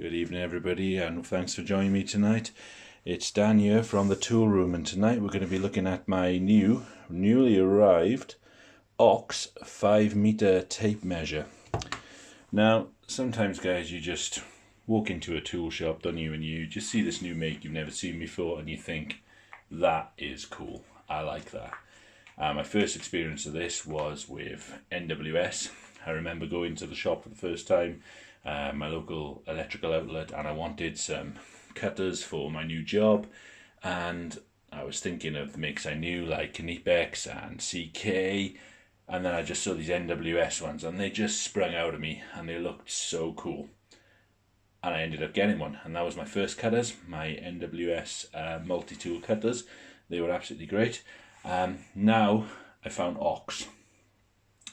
Good evening everybody, and thanks for joining me tonight. It's Dan here from the tool room, and tonight we're going to be looking at my newly arrived Ox 5 meter tape measure. Now sometimes guys, you just walk into a tool shop, don't you, and you just see this new make you've never seen before and you think, that is cool, I like that. My first experience of this was with NWS. I remember going to the shop for the first time, my local electrical outlet, and I wanted some cutters for my new job, and I was thinking of the makes I knew like Knipex and CK, and then I just saw these NWS ones and they just sprung out at me and they looked so cool, and I ended up getting one, and that was my first cutters, my NWS multi-tool cutters. They were absolutely great. Now I found Ox,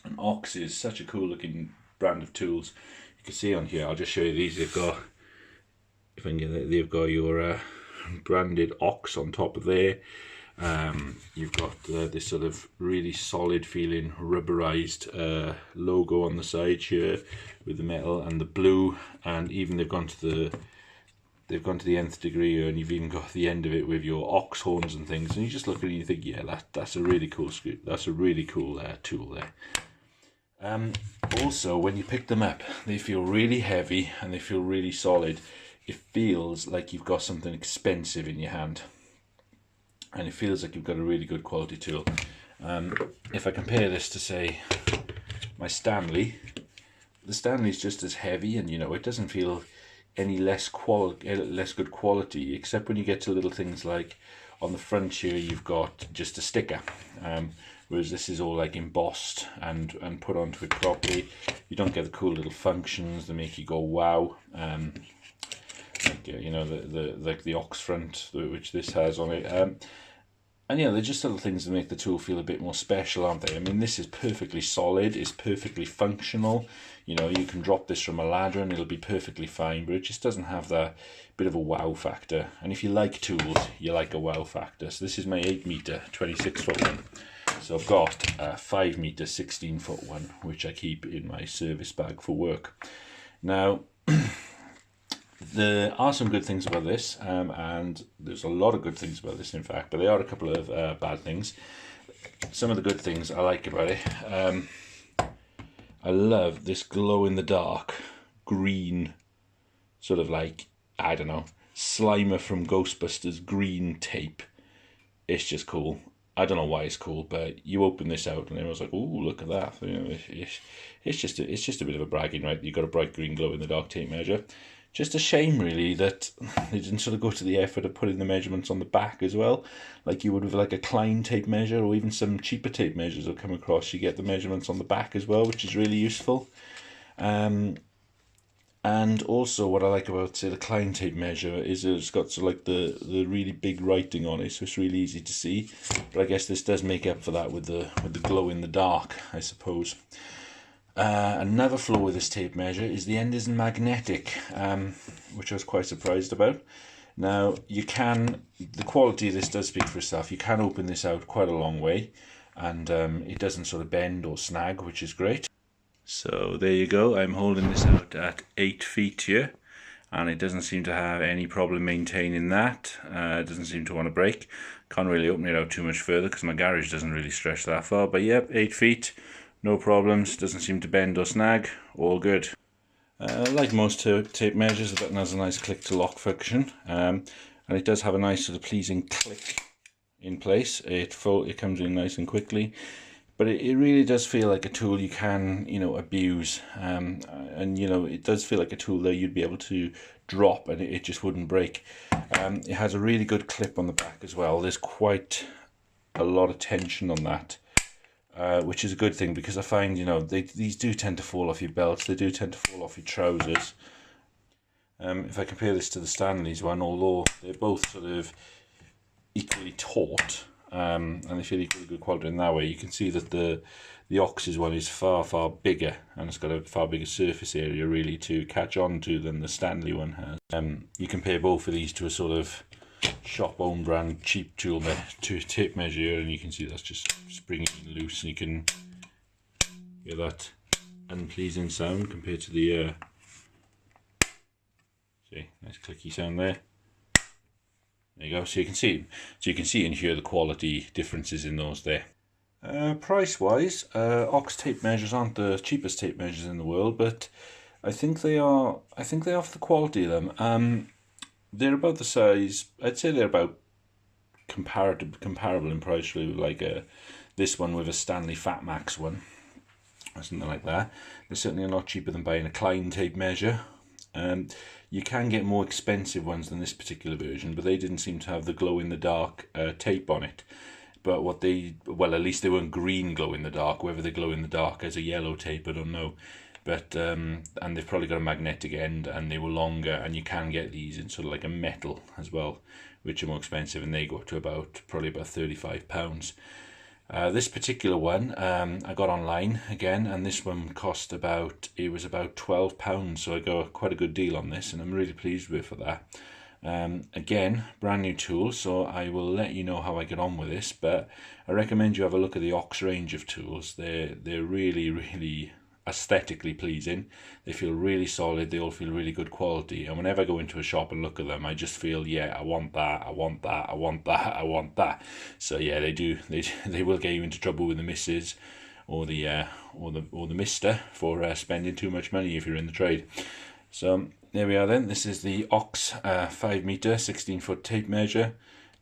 and Ox is such a cool looking brand of tools. You can see on here, I'll just show you these. They've got, if I can get it, they've got your branded Ox on top of there. You've got this sort of really solid feeling rubberized logo on the side here with the metal and the blue, and even they've gone to the nth degree here, and you've even got the end of it with your ox horns and things, and you just look at it and you think, yeah, that's a really cool screw. That's a really cool tool there. Also, when you pick them up, they feel really heavy and they feel really solid. It feels like you've got something expensive in your hand, and it feels like you've got a really good quality tool. If I compare this to, say, my Stanley, the Stanley's just as heavy, and you know, it doesn't feel any less good quality, except when you get to little things like on the front here you've got just a sticker, whereas this is all like embossed and put onto it properly. You don't get the cool little functions that make you go wow, like you know, the ox front which this has on it, and yeah, they're just little things that make the tool feel a bit more special, aren't they? I mean, this is perfectly solid, it's perfectly functional. You know, you can drop this from a ladder and it'll be perfectly fine, but it just doesn't have that bit of a wow factor. And if you like tools, you like a wow factor. So this is my 8 meter 26 foot one. So I've got a 5 meter 16 foot one, which I keep in my service bag for work. Now, there are some good things about this, and there's a lot of good things about this, in fact, but there are a couple of bad things. Some of the good things I like about it, I love this glow-in-the-dark green, sort of like, I don't know, Slimer from Ghostbusters green tape. It's just cool. I don't know why it's cool, but you open this out and everyone's like, "Oh, look at that!" You know, it's just a bit of a bragging, right? You've got a bright green glow-in-the-dark tape measure. Just a shame, really, that they didn't sort of go to the effort of putting the measurements on the back as well, like you would with like a Klein tape measure, or even some cheaper tape measures will come across. You get the measurements on the back as well, which is really useful. And also, what I like about, say, the Klein tape measure is it's got sort of like the really big writing on it, so it's really easy to see. But I guess this does make up for that with the glow in the dark, I suppose. Another flaw with this tape measure is the end isn't magnetic, which I was quite surprised about. Now, the quality of this does speak for itself. You can open this out quite a long way, and it doesn't sort of bend or snag, which is great. So there you go, I'm holding this out at 8 feet here, and it doesn't seem to have any problem maintaining that. It doesn't seem to want to break. Can't really open it out too much further because my garage doesn't really stretch that far, but yep, 8 feet. No problems, doesn't seem to bend or snag, all good. Like most tape measures, the button has a nice click to lock function, and it does have a nice sort of pleasing click in place. It comes in nice and quickly, but it really does feel like a tool you can, you know, abuse, and you know, it does feel like a tool that you'd be able to drop and it just wouldn't break. It has a really good clip on the back as well. There's quite a lot of tension on that. Which is a good thing, because I find, you know, these do tend to fall off your belts, they do tend to fall off your trousers. If I compare this to the Stanley's one, although they're both sort of equally taut, and they feel equally good quality in that way, you can see that the Ox's one is far bigger, and it's got a far bigger surface area really to catch on to than the Stanley one has. You compare both of these to a sort of shop own brand cheap tool tape measure here, and you can see that's just springing loose, and you can hear that unpleasing sound compared to the Okay, nice clicky sound there. There you go. So you can see and hear the quality differences in those there. Price wise, ox tape measures aren't the cheapest tape measures in the world, but I think they are. I think they offer the quality of them. They're about the size. I'd say they're about comparable in price, really, like this one with a Stanley Fat Max one, or something like that. They're certainly a lot cheaper than buying a Klein tape measure. You can get more expensive ones than this particular version, but they didn't seem to have the glow in the dark tape on it. But at least they weren't green glow in the dark. Whether they glow in the dark as a yellow tape, I don't know. But and they've probably got a magnetic end, and they were longer, and you can get these in sort of like a metal as well, which are more expensive, and they go up to probably about £35. This particular one I got online again, and this one cost about £12, so I got quite a good deal on this, and I'm really pleased with it for that. Again, brand new tool, so I will let you know how I get on with this, but I recommend you have a look at the Ox range of tools. They're really, really aesthetically pleasing. They feel really solid, they all feel really good quality, and whenever I go into a shop and look at them, I just feel, yeah, I want that, I want that, I want that, I want that. So yeah, they will get you into trouble with the missus or the mister for spending too much money if you're in the trade. So there we are then. This is the Ox 5 meter 16-foot tape measure.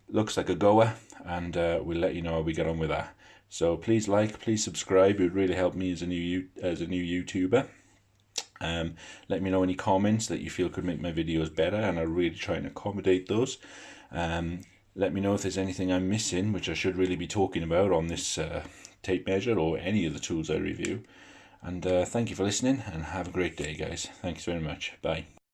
Looks like a goer, and we'll let you know how we get on with that. So please please subscribe. It would really help me as a new YouTuber. Let me know any comments that you feel could make my videos better, and I'll really try and accommodate those. Let me know if there's anything I'm missing, which I should really be talking about on this tape measure or any of the tools I review. And thank you for listening, and have a great day, guys. Thanks very much. Bye.